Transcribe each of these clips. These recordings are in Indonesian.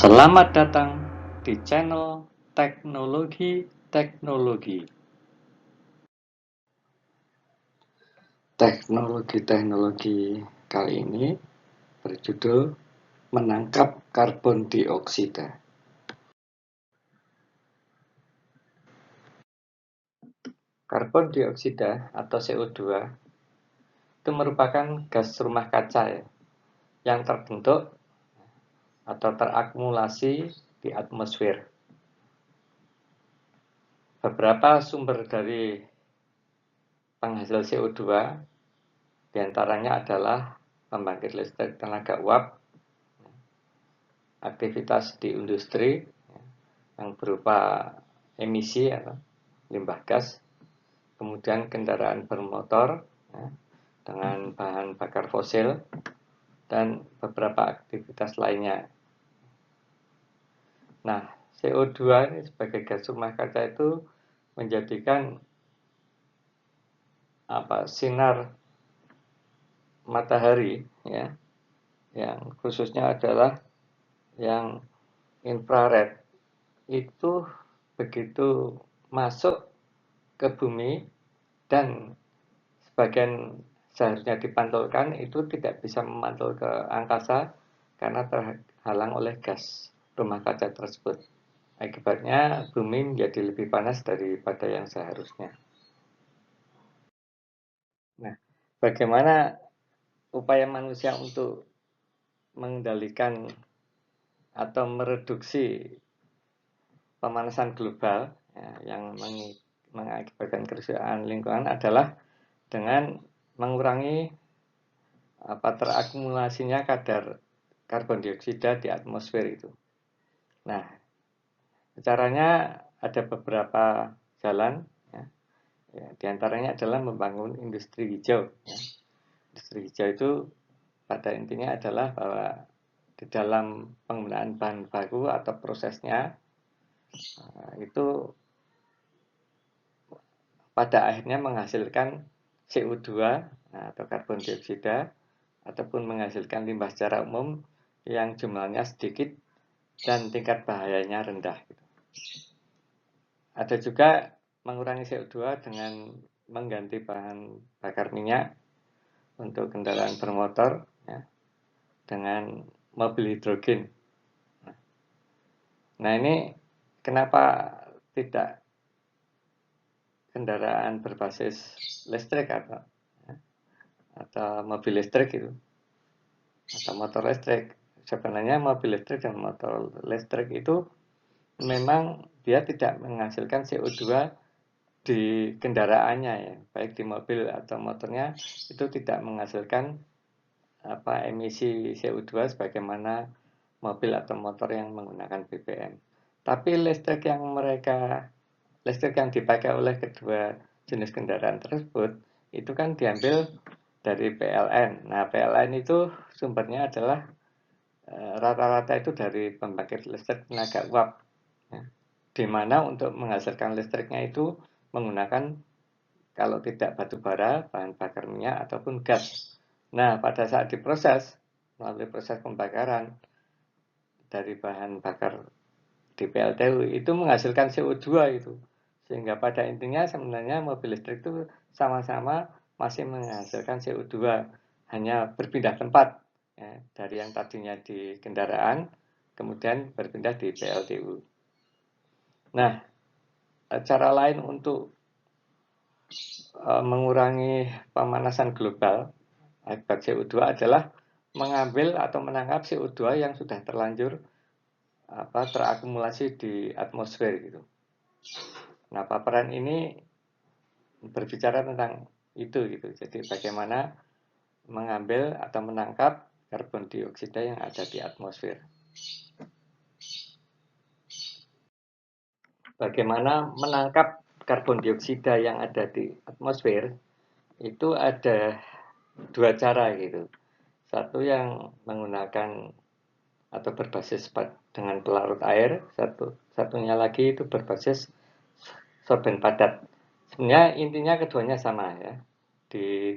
Selamat datang di channel Teknologi. Teknologi kali ini berjudul Menangkap Karbon Dioksida. Karbon dioksida atau CO2 itu merupakan gas rumah kaca yang terbentuk atau terakumulasi di atmosfer. Beberapa sumber dari penghasil CO2 diantaranya adalah pembangkit listrik tenaga uap, aktivitas di industri yang berupa emisi atau limbah gas, kemudian kendaraan bermotor dengan bahan bakar fosil, dan beberapa aktivitas lainnya. Nah, CO2 ini sebagai gas rumah kaca itu menjadikan sinar matahari yang khususnya adalah yang infrared itu begitu masuk ke bumi dan sebagian seharusnya dipantulkan itu tidak bisa memantul ke angkasa karena terhalang oleh gas rumah kaca tersebut. Akibatnya bumi menjadi lebih panas daripada yang seharusnya. Nah, bagaimana upaya manusia untuk mengendalikan atau mereduksi pemanasan global yang mengakibatkan kerusakan lingkungan adalah dengan mengurangi terakumulasinya kadar karbon dioksida di atmosfer itu. Nah, caranya ada beberapa jalan, di antaranya adalah membangun industri hijau. Industri hijau itu pada intinya adalah bahwa di dalam penggunaan bahan baku atau prosesnya itu pada akhirnya menghasilkan CO2 atau karbon dioksida ataupun menghasilkan limbah secara umum yang jumlahnya sedikit dan tingkat bahayanya rendah. Ada juga mengurangi CO2 dengan mengganti bahan bakar minyak untuk kendaraan bermotor dengan mobil hidrogen. Nah, ini kenapa tidak kendaraan berbasis listrik atau mobil listrik itu atau motor listrik. Sebenarnya mobil listrik dan motor listrik itu memang dia tidak menghasilkan CO2 di kendaraannya baik di mobil atau motornya itu tidak menghasilkan emisi CO2 sebagaimana mobil atau motor yang menggunakan BBM. Tapi listrik yang dipakai oleh kedua jenis kendaraan tersebut itu kan diambil dari PLN. Nah, PLN itu sumbernya adalah rata-rata itu dari pembangkit listrik tenaga uap, di mana untuk menghasilkan listriknya itu menggunakan kalau tidak batu bara, bahan bakar minyak ataupun gas. Nah, pada saat diproses melalui proses pembakaran dari bahan bakar di PLTU itu menghasilkan CO2 itu. Sehingga pada intinya sebenarnya mobil listrik itu sama-sama masih menghasilkan CO2, hanya berpindah tempat dari yang tadinya di kendaraan kemudian berpindah di PLTU. Nah, cara lain untuk mengurangi pemanasan global akibat CO2 adalah mengambil atau menangkap CO2 yang sudah terlanjur terakumulasi di atmosfer gitu. Nah, paparan ini berbicara tentang itu gitu. Jadi bagaimana mengambil atau menangkap karbon dioksida yang ada di atmosfer. Bagaimana menangkap karbon dioksida yang ada di atmosfer? Itu ada dua cara gitu. Satu yang menggunakan atau berbasis dengan pelarut air, satunya lagi itu berbasis sorben padat. Sebenarnya intinya keduanya sama ya. Di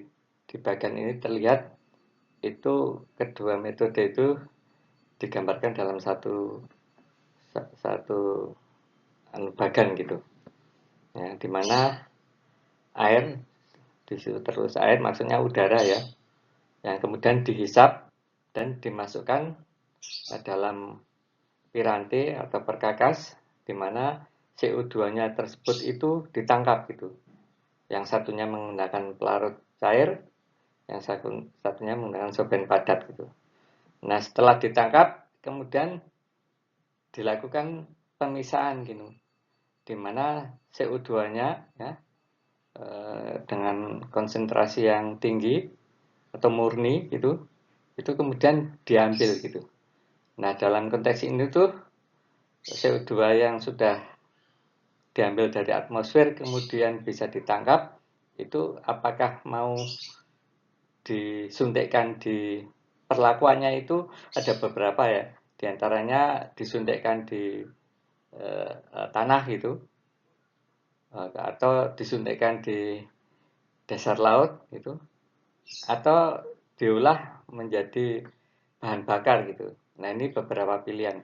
bagian ini terlihat itu kedua metode itu digambarkan dalam satu satu bagan gitu ya, dimana air di situ terus air maksudnya udara ya, yang kemudian dihisap dan dimasukkan ke dalam piranti atau perkakas, di mana CO2-nya tersebut itu ditangkap gitu. Yang satunya menggunakan pelarut cair, yang satunya menggunakan solvent padat gitu. Nah, setelah ditangkap, kemudian dilakukan pemisahan gitu, di mana CO2-nya ya, dengan konsentrasi yang tinggi atau murni gitu, itu kemudian diambil gitu. Nah, dalam konteks ini tuh CO2 yang sudah diambil dari atmosfer kemudian bisa ditangkap, itu apakah mau disuntikkan di perlakuannya itu ada beberapa ya. Di antaranya disuntikkan di tanah gitu, atau disuntikkan di dasar laut gitu, atau diolah menjadi bahan bakar gitu. Nah, ini beberapa pilihan.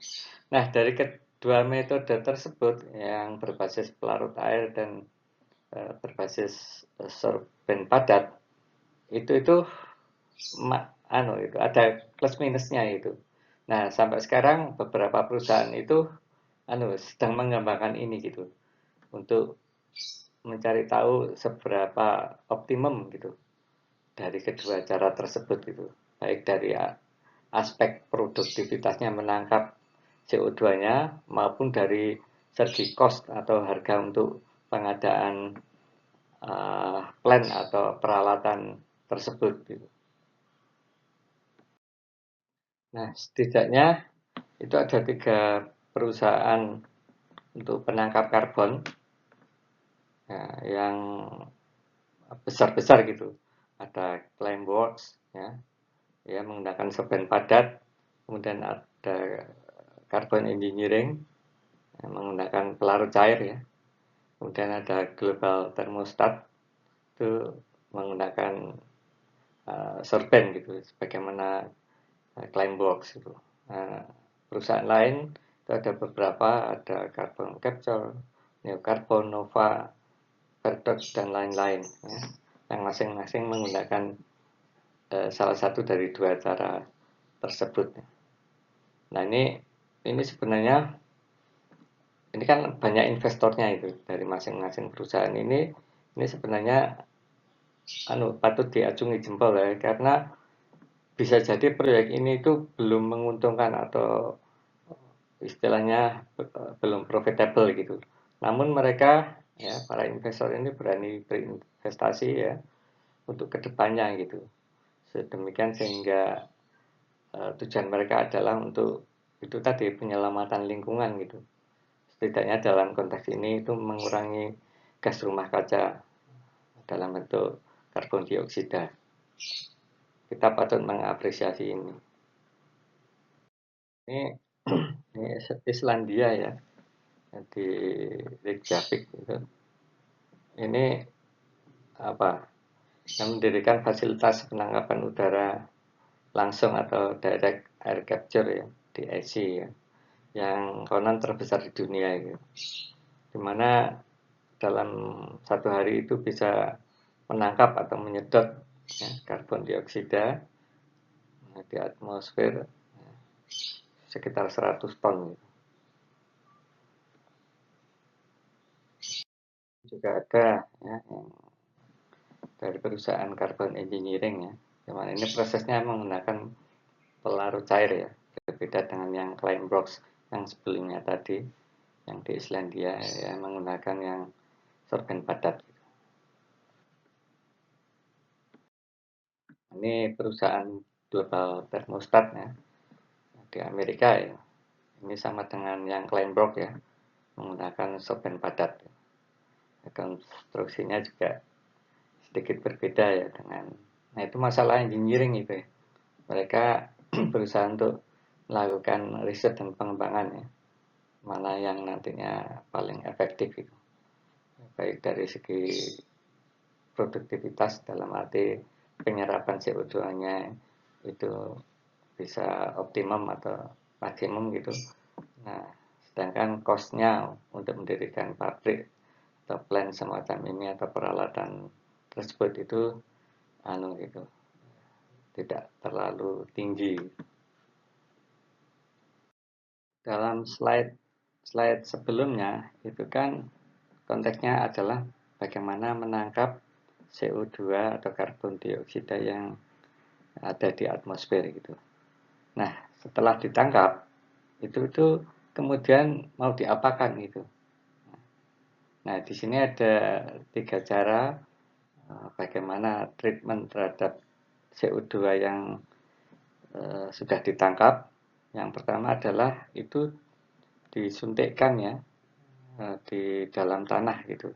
Nah, dari kedua metode tersebut yang berbasis pelarut air dan berbasis sorben padat, itu itu ada plus minusnya itu. Nah, sampai sekarang beberapa perusahaan itu sedang mengembangkan ini gitu untuk mencari tahu seberapa optimum gitu dari kedua cara tersebut gitu, baik dari aspek produktivitasnya menangkap CO2-nya maupun dari segi cost atau harga untuk pengadaan plan atau peralatan tersebut gitu. Nah, setidaknya itu ada 3 perusahaan untuk penangkap karbon ya, yang besar-besar gitu. Ada Climeworks ya, ya menggunakan solvent padat, kemudian ada Carbon Engineering yang menggunakan pelarut cair ya, kemudian ada Global Thermostat itu menggunakan sorben gitu, sebagaimana Climeworks itu. Nah, perusahaan lain itu ada beberapa, ada Carbon Capture, Neocarbon, Nova, Vertex dan lain-lain ya, yang masing-masing menggunakan salah satu dari 2 cara tersebut. Nah, ini sebenarnya ini kan banyak investornya itu dari masing-masing perusahaan ini sebenarnya patut diacungi jempol ya, karena bisa jadi proyek ini itu belum menguntungkan atau istilahnya belum profitable gitu. Namun mereka ya para investor ini berani berinvestasi ya untuk kedepannya gitu. Sedemikian sehingga tujuan mereka adalah untuk itu tadi penyelamatan lingkungan gitu. Setidaknya dalam konteks ini itu mengurangi gas rumah kaca dalam bentuk karbon dioksida. Kita patut mengapresiasi ini. Ini, ini Islandia ya, di Reykjavik itu. Ini apa? Yang mendirikan fasilitas penangkapan udara langsung atau direct air capture ya, DAC ya, yang konon terbesar di dunia gitu. Dimana dalam satu hari itu bisa menangkap atau menyedot ya, karbon dioksida di atmosfer ya, sekitar 100 ton gitu. Juga ada ya, yang dari perusahaan Carbon Engineering ya, dimana ini prosesnya menggunakan pelarut cair ya, berbeda dengan yang Climeworks yang sebelumnya tadi, yang di Islandia ya, menggunakan yang sorben padat. Ini perusahaan Global Thermostat ya, di Amerika ya. Ini sama dengan yang Climeworks ya, menggunakan sorben padat. Konstruksinya juga sedikit berbeda ya dengan. Nah, itu masalah engineering itu ya. Mereka berusaha untuk melakukan riset dan pengembangan ya, mana yang nantinya paling efektif itu, baik dari segi produktivitas dalam arti penyerapan CO2-nya itu bisa optimum atau maksimum gitu. Nah, sedangkan cost-nya untuk mendirikan pabrik atau plant semacam ini atau peralatan tersebut itu gitu tidak terlalu tinggi. Dalam slide sebelumnya itu kan konteksnya adalah bagaimana menangkap CO2 atau karbon dioksida yang ada di atmosfer gitu. Nah, setelah ditangkap itu kemudian mau diapakan gitu. Nah, di sini ada 3 cara bagaimana treatment terhadap CO2 yang sudah ditangkap. Yang pertama adalah itu disuntikkan ya di dalam tanah gitu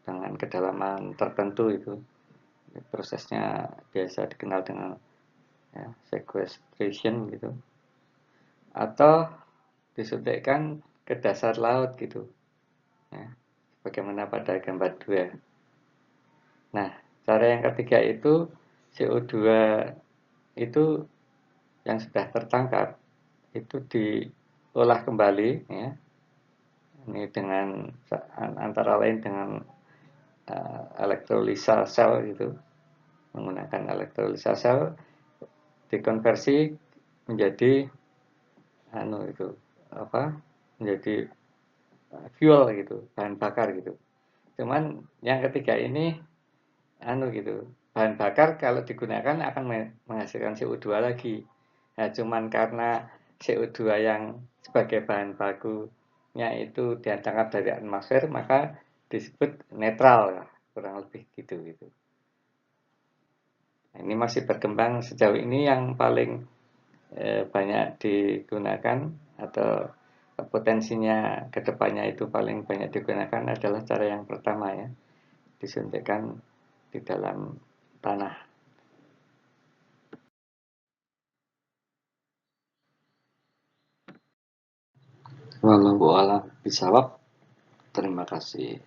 dengan kedalaman tertentu itu. Prosesnya biasa dikenal dengan ya, sequestration gitu. Atau disuntikkan ke dasar laut gitu. Ya, bagaimana pada gambar 2. Nah, cara yang ketiga itu CO2 itu yang sudah tertangkap itu diolah kembali ya. Ini dengan antara lain dengan elektrolisa sel gitu. Menggunakan elektrolisa sel dikonversi menjadi menjadi fuel gitu, bahan bakar gitu. Cuman yang ketiga ini gitu, bahan bakar kalau digunakan akan menghasilkan CO2 lagi. Nah, cuman karena CO2 yang sebagai bahan bakunya itu ditangkap dari atmosfer, maka disebut netral ya, kurang lebih gitu. Nah, ini masih berkembang sejauh ini yang paling banyak digunakan atau potensinya kedepannya itu paling banyak digunakan adalah cara yang pertama ya, disuntikkan di dalam tanah. Wallahu a'lam bishawab. Terima kasih.